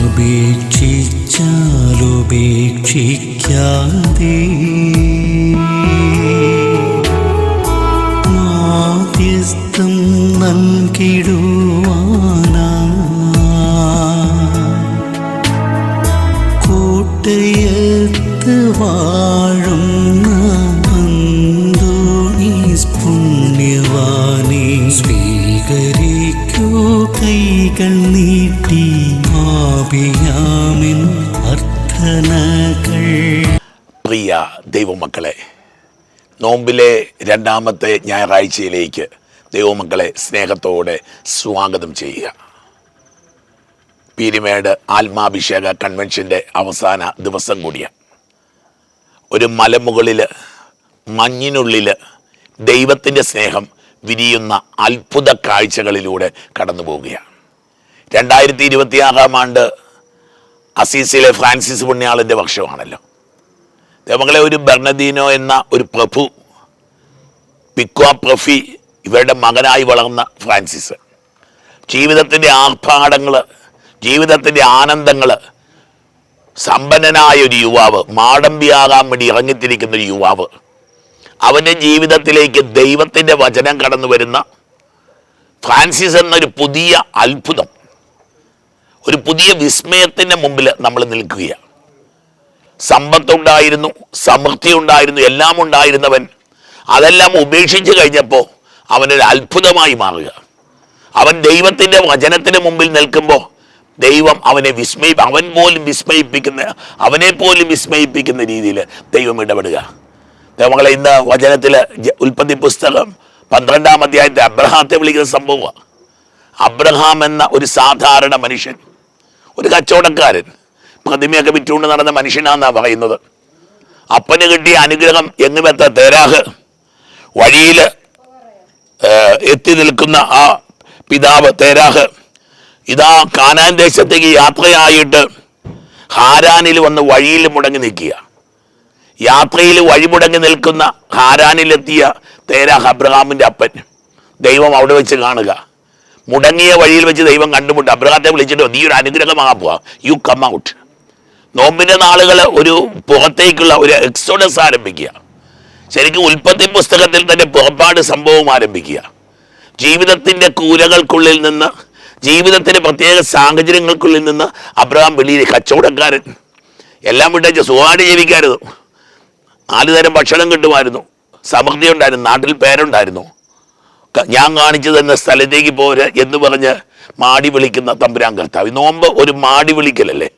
ഉപേക്ഷിച്ചാലുപേക്ഷിക്കാതെ മാധ്യസ്ഥം നൽകിടുവാനാ കോട്ടയത്ത് വാഴുന്ന അന്തോണീസ് പുണ്യവാനെ സ്വീകരിക്കൂ കൈകൾ നീട്ടി ആപിയാമിൻ അർത്ഥനകൾ. പ്രിയ ദൈവമക്കളെ, നോമ്പിലെ രണ്ടാമത്തെ ഞായറാഴ്ചയിലേക്ക് ദൈവമക്കളെ സ്നേഹത്തോടെ സ്വാഗതം ചെയ്യുക. പീരിമേട് ആത്മാഭിഷേക കൺവെൻഷൻ്റെ അവസാന ദിവസം കൂടിയാണ്. ഒരു മലമുകളിൽ മഞ്ഞിനുള്ളിൽ ദൈവത്തിൻ്റെ സ്നേഹം വിരിയുന്ന അത്ഭുത കാഴ്ചകളിലൂടെ കടന്നു പോവുകയാണ്. 2026 ആണ്ട് അസീസിലെ ഫ്രാൻസിസ് പുണ്യാളൻ്റെ വർഷമാണല്ലോ. ദൈവങ്ങളെ, ഒരു ബെർണദീനോ എന്ന ഒരു പ്രഭു, പിക്വാ പ്രഫി, ഇവരുടെ മകനായി വളർന്ന ഫ്രാൻസിസ് ജീവിതത്തിൻ്റെ ആർഭാടങ്ങൾ, ജീവിതത്തിൻ്റെ ആനന്ദങ്ങൾ, സമ്പന്നനായ ഒരു യുവാവ്, മാടമ്പിയാകാൻ വേണ്ടി ഇറങ്ങിത്തിരിക്കുന്ന ഒരു യുവാവ്, അവൻ്റെ ജീവിതത്തിലേക്ക് ദൈവത്തിൻ്റെ വചനം കടന്നു വരുന്ന ഫ്രാൻസിസ് എന്നൊരു പുതിയ അത്ഭുതം, ഒരു പുതിയ വിസ്മയത്തിൻ്റെ മുമ്പിൽ നമ്മൾ നിൽക്കുകയാണ്. സമ്പത്തുണ്ടായിരുന്നു, സമൃദ്ധി ഉണ്ടായിരുന്നു, എല്ലാം ഉണ്ടായിരുന്നവൻ അതെല്ലാം ഉപേക്ഷിച്ച് കഴിഞ്ഞപ്പോൾ അവനൊരു അത്ഭുതമായി മാറുക. അവൻ ദൈവത്തിൻ്റെ വചനത്തിന് മുമ്പിൽ നിൽക്കുമ്പോൾ ദൈവം അവനെ അവനെ പോലും വിസ്മയിപ്പിക്കുന്ന രീതിയിൽ ദൈവം ഇടപെടുക. ദൈവങ്ങളെ, ഇന്ന് വചനത്തിൽ ഉൽപ്പത്തി പുസ്തകം 12-ാം അധ്യായത്തിൽ അബ്രഹാത്തെ വിളിക്കുന്ന സംഭവമാണ്. അബ്രഹാം എന്ന ഒരു സാധാരണ മനുഷ്യൻ, ഒരു കച്ചവടക്കാരൻ, പ്രതിമയൊക്കെ വിറ്റുകൊണ്ട് നടന്ന മനുഷ്യനാണെന്നാണ് പറയുന്നത്. അപ്പന് കിട്ടിയ അനുഗ്രഹം എങ്ങുമെത്ത തേരാഹ്, വഴിയിൽ എത്തി നിൽക്കുന്ന ആ പിതാവ് തേരാഹ് ഇതാ കാനാൻ ദേശത്തേക്ക് യാത്രയായിട്ട് ഹാരാനിൽ വന്ന് വഴിയിൽ മുടങ്ങി നിൽക്കുക. യാത്രയിൽ വഴിമുടങ്ങി നിൽക്കുന്ന ഹാരാനിലെത്തിയ തേരാഹ്, അബ്രഹാമിൻ്റെ അപ്പൻ, ദൈവം അവിടെ വെച്ച് കാണുക. മുടങ്ങിയ വഴിയിൽ വെച്ച് ദൈവം കണ്ടുമുട്ടും. അബ്രഹാത്തെ വിളിച്ചിട്ട്, നീ ഒരു അനുഗ്രഹമാകാൻ പോവാ, യു കം ഔട്ട്. നോമ്പിൻ്റെ നാളുകൾ ഒരു പുറത്തേക്കുള്ള ഒരു എക്സോഡസ് ആരംഭിക്കുക. ശരിക്കും ഉൽപ്പത്തി പുസ്തകത്തിൽ തന്നെ പുറപ്പാട് സംഭവം ആരംഭിക്കുക. ജീവിതത്തിൻ്റെ കൂരകൾക്കുള്ളിൽ നിന്ന്, ജീവിതത്തിൻ്റെ പ്രത്യേക സാഹചര്യങ്ങൾക്കുള്ളിൽ നിന്ന് അബ്രഹാം വെളിയിൽ, കച്ചവടക്കാരൻ, എല്ലാം വിട്ടേച്ച് സുഖമായിട്ട് ജീവിക്കായിരുന്നു. 4 തരം ഭക്ഷണം കിട്ടുമായിരുന്നു, സമൃദ്ധി ഉണ്ടായിരുന്നു, നാട്ടിൽ പേരുണ്ടായിരുന്നു. ഞാൻ കാണിച്ചു തന്ന സ്ഥലത്തേക്ക് പോര് എന്ന് പറഞ്ഞ് മാടി വിളിക്കുന്ന തമ്പുരാൻ കർത്താവ്. നോമ്പ് ഒരു മാടി വിളിക്കലല്ലേ?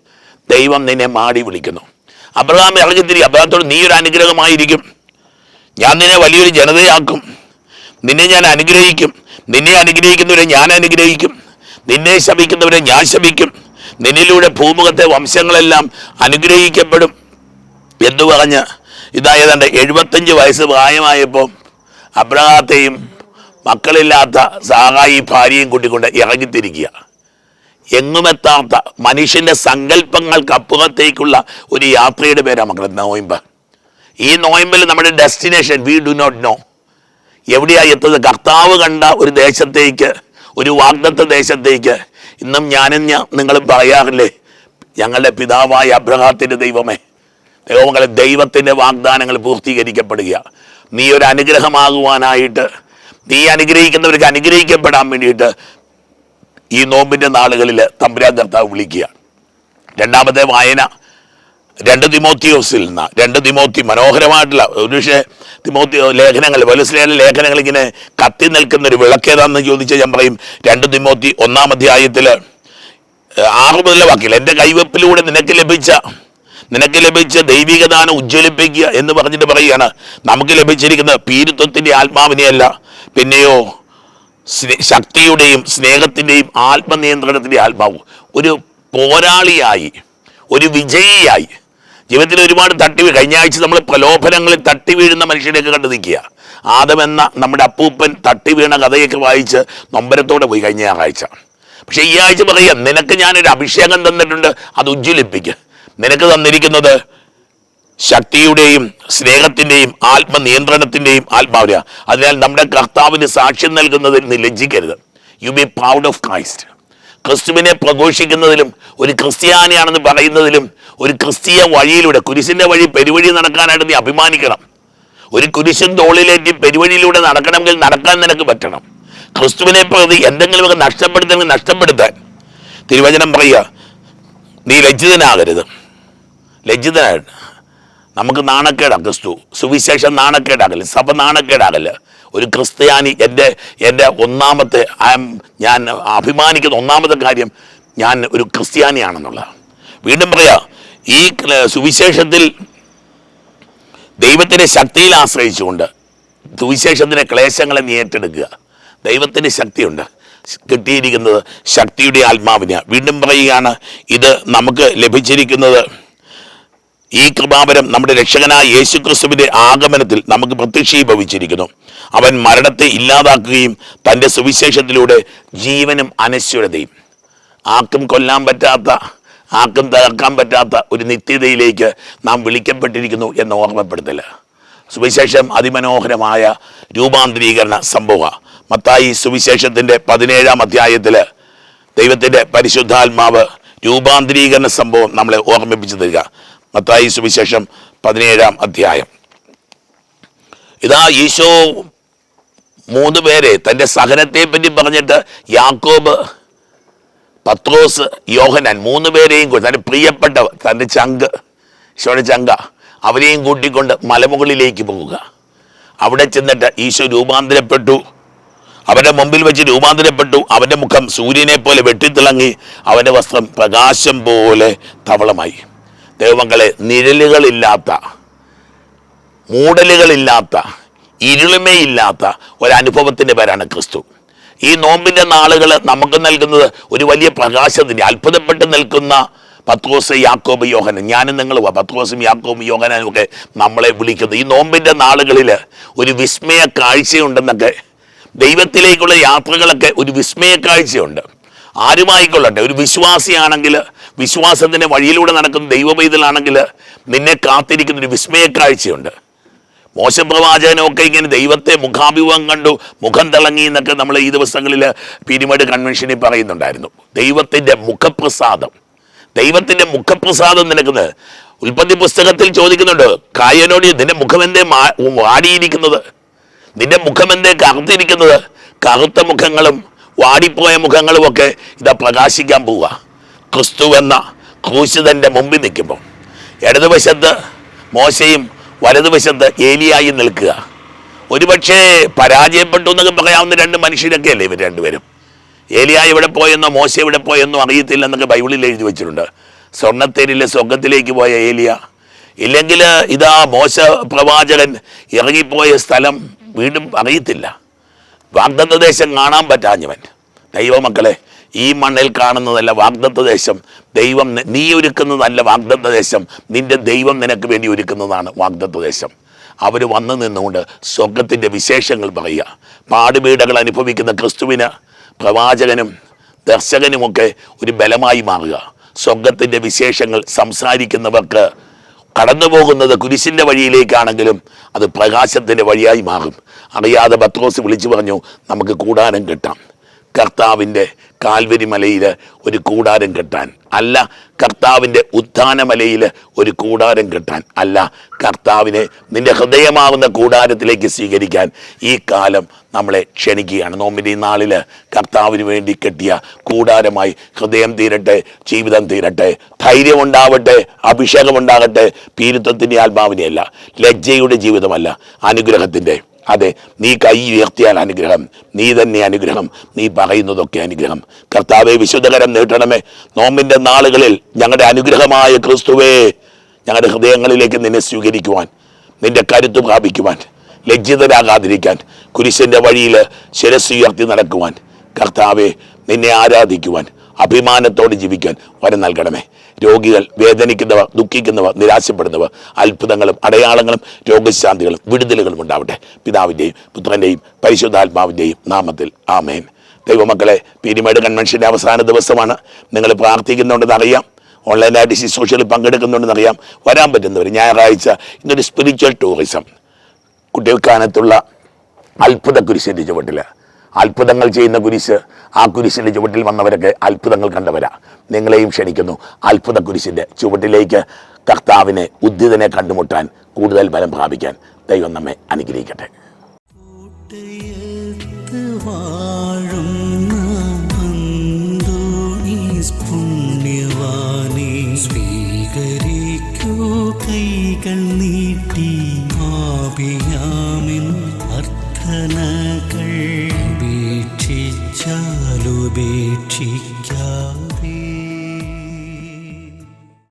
ദൈവം നിന്നെ മാടി വിളിക്കുന്നു. അബ്രഹാം ഇറങ്ങിത്തിരി. അബ്രഹാത്തോട്, നീ ഒരു അനുഗ്രഹമായിരിക്കും, ഞാൻ നിന്നെ വലിയൊരു ജനതയാക്കും, നിന്നെ ഞാൻ അനുഗ്രഹിക്കും, നിന്നെ അനുഗ്രഹിക്കുന്നവരെ ഞാൻ അനുഗ്രഹിക്കും, നിന്നെ ശപിക്കുന്നവരെ ഞാൻ ശപിക്കും, നിന്നിലൂടെ ഭൂമുഖത്തെ വംശങ്ങളെല്ലാം അനുഗ്രഹിക്കപ്പെടും എന്ന് പറഞ്ഞ് ഇതാ ഏതാണ്ട് 75 വയസ്സ് പ്രായമായപ്പോൾ അബ്രഹാത്തെയും മക്കളില്ലാത്ത സാറായി ഭാര്യയും കൂട്ടിക്കൊണ്ട് ഇറങ്ങിത്തിരിക്കുക. എങ്ങുമെത്താത്ത മനുഷ്യൻ്റെ സങ്കല്പങ്ങൾക്കപ്പുറത്തേക്കുള്ള ഒരു യാത്രയുടെ പേരാണ് മക്കളെ നോയമ്പ്. ഈ നോയമ്പിൽ നമ്മുടെ destination we do not know. എവിടെയാണ് എത്തുന്നത്? കർത്താവ് കണ്ട ഒരു ദേശത്തേക്ക്, ഒരു വാഗ്ദത്ത ദേശത്തേക്ക്. ഇന്നും ഞാനും നിങ്ങളും പറയാറില്ലേ, ഞങ്ങളുടെ പിതാവായ അബ്രഹാത്തിൻ്റെ ദൈവമേ, ദൈവങ്ങളെ, ദൈവത്തിൻ്റെ വാഗ്ദാനങ്ങൾ പൂർത്തീകരിക്കപ്പെടുക. നീ ഒരു അനുഗ്രഹമാകുവാനായിട്ട്, നീ അനുഗ്രഹിക്കുന്നവർക്ക് അനുഗ്രഹിക്കപ്പെടാൻ വേണ്ടിയിട്ട് ഈ നോമ്പിൻ്റെ നാളുകളിൽ തമ്പുരാൻ കർത്താവ് വിളിക്കുക. രണ്ടാമത്തെ വായന 2 തിമോത്തിയോസിൽ നിന്ന്. 2 തിമോത്തി മനോഹരമായിട്ടുള്ള ഒരു തിമോത്തി ലേഖനങ്ങൾ, പൗലോസ്ലീഹായുടെ ലേഖനങ്ങൾ ഇങ്ങനെ കത്തി നിൽക്കുന്നൊരു വിളക്കേതാണെന്ന് ചോദിച്ചാൽ ഞാൻ പറയും 2 തിമോത്തി 1-ാം അധ്യായത്തിൽ 6 മുതലുള്ള വാക്കിൽ, എൻ്റെ കൈവെപ്പിലൂടെ നിനക്ക് ലഭിച്ച ദൈവിക ദാനം ഉജ്ജ്വലിപ്പിക്കുക എന്ന് പറഞ്ഞിട്ട് പറയുകയാണ്. നമുക്ക് ലഭിച്ചിരിക്കുന്നത് പീരുത്വത്തിൻ്റെ ആത്മാവിനെയല്ല, പിന്നെയോ ശക്തിയുടെയും സ്നേഹത്തിൻ്റെയും ആത്മനിയന്ത്രണത്തിൻ്റെ ആത്മാവ്. ഒരു പോരാളിയായി, ഒരു വിജയിയായി ജീവിതത്തിൽ ഒരുപാട് കഴിഞ്ഞ ആഴ്ച നമ്മൾ പ്രലോഭനങ്ങളിൽ തട്ടി വീഴുന്ന മനുഷ്യരെയൊക്കെ കണ്ടു നിൽക്കുക. ആദമെന്ന നമ്മുടെ അപ്പൂപ്പൻ തട്ടി വീണ കഥയൊക്കെ വായിച്ച് നൊമ്പരത്തോടെ പോയി കഴിഞ്ഞ ഞായറാഴ്ച. പക്ഷെ ഈ ആഴ്ച പറയാം, നിനക്ക് ഞാനൊരു അഭിഷേകം തന്നിട്ടുണ്ട്, അത് ഉജ്ജ്വലിപ്പിക്കുക. നിനക്ക് തന്നിരിക്കുന്നത് ശക്തിയുടെയും സ്നേഹത്തിൻ്റെയും ആത്മനിയന്ത്രണത്തിൻ്റെയും ആത്മാവിനെ. അതിനാൽ നമ്മുടെ കർത്താവിന് സാക്ഷ്യം നൽകുന്നതിൽ നീ ലജ്ജിക്കരുത്. You be proud of Christ. ക്രിസ്തുവിനെ പ്രഘോഷിക്കുന്നതിലും ഒരു ക്രിസ്ത്യാനിയാണെന്ന് പറയുന്നതിലും ഒരു ക്രിസ്തീയ വഴിയിലൂടെ കുരിശിൻ്റെ വഴി പെരുവഴി നടക്കാനായിട്ട് നീ അഭിമാനിക്കണം. ഒരു കുരിശും തോളിലേറ്റി പെരുവഴിയിലൂടെ നടക്കണമെങ്കിൽ നടക്കാൻ നിനക്ക് പറ്റണം. ക്രിസ്തുവിനെ പ്രതി എന്തെങ്കിലുമൊക്കെ നഷ്ടപ്പെടുത്താൻ തിരുവചനം പറയുക, നീ ലജ്ജിതനാകരുത്. ലജ്ജിതനായിട്ട് നമുക്ക് നാണക്കേടാണ്. ക്രിസ്തു സുവിശേഷം നാണക്കേടാകല്, സഭ നാണക്കേടാകല്. ഒരു ക്രിസ്ത്യാനി എൻ്റെ ഒന്നാമത്തെ ഞാൻ അഭിമാനിക്കുന്ന ഒന്നാമത്തെ കാര്യം ഞാൻ ഒരു ക്രിസ്ത്യാനിയാണെന്നുള്ള. വീണ്ടും പറയാ, ഈ സുവിശേഷത്തിൽ ദൈവത്തിൻ്റെ ശക്തിയിൽ ആശ്രയിച്ചുകൊണ്ട് സുവിശേഷത്തിൻ്റെ ക്ലേശങ്ങളെ നീ ഏറ്റെടുക്കുക. ദൈവത്തിന് ശക്തിയുണ്ട്. കിട്ടിയിരിക്കുന്നത് ശക്തിയുടെ ആത്മാവിനെ. വീണ്ടും പറയുകയാണ്, ഇത് നമുക്ക് ലഭിച്ചിരിക്കുന്നത് ഈ കൃപാവരം നമ്മുടെ രക്ഷകനായ യേശുക്രിസ്തുവിന്റെ ആഗമനത്തിൽ നമുക്ക് പ്രത്യക്ഷീഭവിച്ചിരിക്കുന്നു. അവൻ മരണത്തെ ഇല്ലാതാക്കുകയും തൻ്റെ സുവിശേഷത്തിലൂടെ ജീവനും അനശ്വരതയും, ആർക്കും കൊല്ലാൻ പറ്റാത്ത, ആർക്കും തകർക്കാൻ പറ്റാത്ത ഒരു നിത്യതയിലേക്ക് നാം വിളിക്കപ്പെട്ടിരിക്കുന്നു എന്ന് ഓർമ്മപ്പെടുത്തല്. സുവിശേഷം അതിമനോഹരമായ രൂപാന്തരീകരണ സംഭവമാണ്. മത്തായി സുവിശേഷത്തിൻ്റെ 17-ാം അധ്യായത്തിൽ ദൈവത്തിൻ്റെ പരിശുദ്ധാത്മാവ് രൂപാന്തരീകരണ സംഭവം നമ്മളെ ഓർമ്മിപ്പിച്ചു തരിക. മത്തായി സുവിശേഷം 17-ാം അധ്യായം. ഇതാ ഈശോ 3 പേരെ തൻ്റെ സഹനത്തെ പറ്റി പറഞ്ഞിട്ട് യാക്കോബ്, പത്രോസ്, യോഹന്നാൻ 3 പേരെയും കൂടി, തൻ്റെ പ്രിയപ്പെട്ടവർ, തൻ്റെ ചങ്ക്, ഈശോയുടെ ചങ്ക, അവരെയും കൂട്ടിക്കൊണ്ട് മലമുകളിലേക്ക് പോവുക. അവിടെ ചെന്നിട്ട് ഈശോ രൂപാന്തരപ്പെട്ടു. അവൻ്റെ മുമ്പിൽ വെച്ച് രൂപാന്തരപ്പെട്ടു. അവൻ്റെ മുഖം സൂര്യനെ പോലെ വെട്ടിത്തിളങ്ങി, അവൻ്റെ വസ്ത്രം പ്രകാശം പോലെ ധവളമായി. ദൈവമക്കളെ, നിഴലുകളില്ലാത്ത, മൂടലുകളില്ലാത്ത, ഇരുളിമയില്ലാത്ത ഒരനുഭവത്തിൻ്റെ പേരാണ് ക്രിസ്തു. ഈ നോമ്പിൻ്റെ നാളുകൾ നമുക്ക് നൽകുന്നത് ഒരു വലിയ പ്രകാശത്തിൻ്റെ, അത്ഭുതപ്പെട്ട് നിൽക്കുന്ന പത്രോസ്, യാക്കോബ്, യോഹന്നാൻ. ഞാനും നിങ്ങളും പത്രോസും യാക്കോബും യോഹന്നാനും ഒക്കെ നമ്മളെ വിളിക്കുന്നത്. ഈ നോമ്പിൻ്റെ നാളുകളിൽ ഒരു വിസ്മയ കാഴ്ചയുണ്ടെന്നൊക്കെ, ദൈവത്തിലേക്കുള്ള യാത്രകളൊക്കെ ഒരു വിസ്മയ കാഴ്ചയുണ്ട്. ആരുമായിക്കൊള്ളട്ടെ, ഒരു വിശ്വാസിയാണെങ്കിൽ, വിശ്വാസത്തിൻ്റെ വഴിയിലൂടെ നടക്കുന്ന ദൈവപൈതലാണെങ്കിൽ നിന്നെ കാത്തിരിക്കുന്നൊരു വിസ്മയ കാഴ്ചയുണ്ട്. മോശപ്രവാചകനൊക്കെ ഇങ്ങനെ ദൈവത്തെ മുഖാഭിമുഖം കണ്ടു, മുഖം തിളങ്ങി എന്നൊക്കെ നമ്മൾ ഈ ദിവസങ്ങളിൽ പീരിമേഡ് കൺവെൻഷനിൽ പറയുന്നുണ്ടായിരുന്നു. ദൈവത്തിൻ്റെ മുഖപ്രസാദം, ദൈവത്തിൻ്റെ മുഖപ്രസാദം നിനക്കുന്നത്. ഉൽപ്പത്തി പുസ്തകത്തിൽ ചോദിക്കുന്നുണ്ട്, കായനോട് നിന്റെ മുഖമെന്തേ വാടിയിരിക്കുന്നത്, നിന്റെ മുഖമെന്തേ കറുത്തിരിക്കുന്നത്? കറുത്ത മുഖങ്ങളും വാടിപ്പോയ മുഖങ്ങളും ഒക്കെ ഇതാ പ്രകാശിക്കാൻ പോവുക. ക്രിസ്തു എന്ന ക്രൂശിതൻ്റെ മുമ്പിൽ നിൽക്കുമ്പോൾ ഇടതുവശത്ത് മോശയും വലതുവശത്ത് ഏലിയായി നിൽക്കുക. ഒരുപക്ഷെ പരാജയപ്പെട്ടു എന്നൊക്കെ പറയാവുന്ന 2 മനുഷ്യരൊക്കെ അല്ലേ ഇവർ രണ്ടുപേരും. ഏലിയ എവിടെ പോയെന്നോ മോശ എവിടെ പോയെന്നോ അറിയത്തില്ല എന്നൊക്കെ ബൈബിളിൽ എഴുതി വെച്ചിട്ടുണ്ട്. സ്വർണ്ണത്തേരിലെ സ്വർഗത്തിലേക്ക് പോയ ഏലിയ, ഇല്ലെങ്കിൽ ഇതാ മോശ പ്രവാചകൻ ഇറങ്ങിപ്പോയ സ്ഥലം വീണ്ടും അറിയത്തില്ല. വാഗ്ദത്ത ദേശം കാണാൻ പറ്റാഞ്ഞവൻ. ദൈവമക്കളെ, ഈ മണ്ണിൽ കാണുന്നതല്ല വാഗ്ദത്ത ദേശം. ദൈവം നീ ഒരുക്കുന്നതല്ല വാഗ്ദത്ത ദേശം, നിന്റെ ദൈവം നിനക്ക് വേണ്ടി ഒരുക്കുന്നതാണ് വാഗ്ദത്ത ദേശം. അവർ വന്നു നിന്നുകൊണ്ട് സ്വർഗത്തിൻ്റെ വിശേഷങ്ങൾ പറയുക. പാടുപീഡകൾ അനുഭവിക്കുന്ന ക്രിസ്തുവിന് പ്രവാചകനും ദർശകനുമൊക്കെ ഒരു ബലമായി മാറുക. സ്വർഗത്തിൻ്റെ വിശേഷങ്ങൾ സംസാരിക്കുന്നവർക്ക് കടന്നു പോകുന്നത് കുരിശിൻ്റെ വഴിയിലേക്കാണെങ്കിലും അത് പ്രകാശത്തിൻ്റെ വഴിയായി മാറും. അറിയാതെ പത്രോസ് വിളിച്ചു പറഞ്ഞു, നമുക്ക് കൂടാരം കെട്ടാം. കർത്താവിൻ്റെ കാൽവരി മലയിൽ ഒരു കൂടാരം കെട്ടാൻ അല്ല, കർത്താവിൻ്റെ ഉത്ഥാനമലയിൽ ഒരു കൂടാരം കെട്ടാൻ അല്ല, കർത്താവിനെ നിന്റെ ഹൃദയമാവുന്ന കൂടാരത്തിലേക്ക് സ്വീകരിക്കാൻ ഈ കാലം നമ്മളെ ക്ഷണിക്കുകയാണ്. നോമ്പിൻ്റെ ഈ നാളിൽ കർത്താവിന് വേണ്ടി കെട്ടിയ കൂടാരമായി ഹൃദയം തീരട്ടെ, ജീവിതം തീരട്ടെ, ധൈര്യമുണ്ടാവട്ടെ, അഭിഷേകമുണ്ടാകട്ടെ. പീരുത്വത്തിൻ്റെ ആത്മാവിനെയല്ല, ലജ്ജയുടെ ജീവിതമല്ല, അനുഗ്രഹത്തിൻ്റെ. അതെ, നീ കൈ ഉയർത്തിയാൽ അനുഗ്രഹം, നീ തന്നെ അനുഗ്രഹം, നീ പറയുന്നതൊക്കെ അനുഗ്രഹം. കർത്താവെ, വിശുദ്ധകരം നീട്ടണമേ. നോമ്പിൻ്റെ നാളുകളിൽ ഞങ്ങളുടെ അനുഗ്രഹമായ ക്രിസ്തുവേ, ഞങ്ങളുടെ ഹൃദയങ്ങളിലേക്ക് നിന്നെ സ്വീകരിക്കുവാൻ, നിന്റെ കരുത്ത് പ്രാപിക്കുവാൻ, ലജ്ജിതരാകാതിരിക്കാൻ, കുരിശിൻ്റെ വഴിയിൽ ശിരസ് ഉയർത്തി നടക്കുവാൻ, കർത്താവെ നിന്നെ ആരാധിക്കുവാൻ, അഭിമാനത്തോടെ ജീവിക്കാൻ വരം നൽകണമേ. രോഗികൾ, വേദനിക്കുന്നവർ, ദുഃഖിക്കുന്നവർ, നിരാശപ്പെടുന്നവർ, അത്ഭുതങ്ങളും അടയാളങ്ങളും രോഗശാന്തികളും വിടുതലുകളും ഉണ്ടാവട്ടെ. പിതാവിൻ്റെയും പുത്രൻ്റെയും പരിശുദ്ധാത്മാവിൻ്റെയും നാമത്തിൽ ആമേൻ. ദൈവമക്കളെ, പീരിമേഡ് കൺവെൻഷൻ്റെ അവസാന ദിവസമാണ്. നിങ്ങൾ പ്രാർത്ഥിക്കുന്നുണ്ടെന്ന് അറിയാം, ഓൺലൈനായിട്ട് ശുശ്രൂഷകളിൽ പങ്കെടുക്കുന്നുണ്ടെന്ന് അറിയാം. വരാൻ പറ്റുന്നവർ ഞായറാഴ്ച ഇന്നൊരു സ്പിരിച്വൽ ടൂറിസം, കുട്ടികൾക്കാനത്തുള്ള അത്ഭുത കുരിശിൻ്റെ ചുവട്ടിൽ അത്ഭുതങ്ങൾ ചെയ്യുന്ന കുരിശ്, ആ കുരിശിൻ്റെ ചുവട്ടിൽ വന്നവരൊക്കെ അത്ഭുതങ്ങൾ കണ്ടവരാ. നിങ്ങളെയും ക്ഷണിക്കുന്നു അത്ഭുത കുരിശിൻ്റെ ചുവട്ടിലേക്ക്, കർത്താവിനെ, ഉദ്ധിതനെ കണ്ടുമുട്ടാൻ, കൂടുതൽ ബലം പ്രാപിക്കാൻ. ദൈവം നമ്മെ അനുഗ്രഹിക്കട്ടെ. വാഴുന്ന അന്തോണീസ് പുണ്യവാനെ സ്വീകരിക്കൂ കൈകൾ നീട്ടി. ആപിയാമിൻ അർത്ഥനകൾ ഉപേക്ഷിച്ചാലുപേക്ഷിക്ക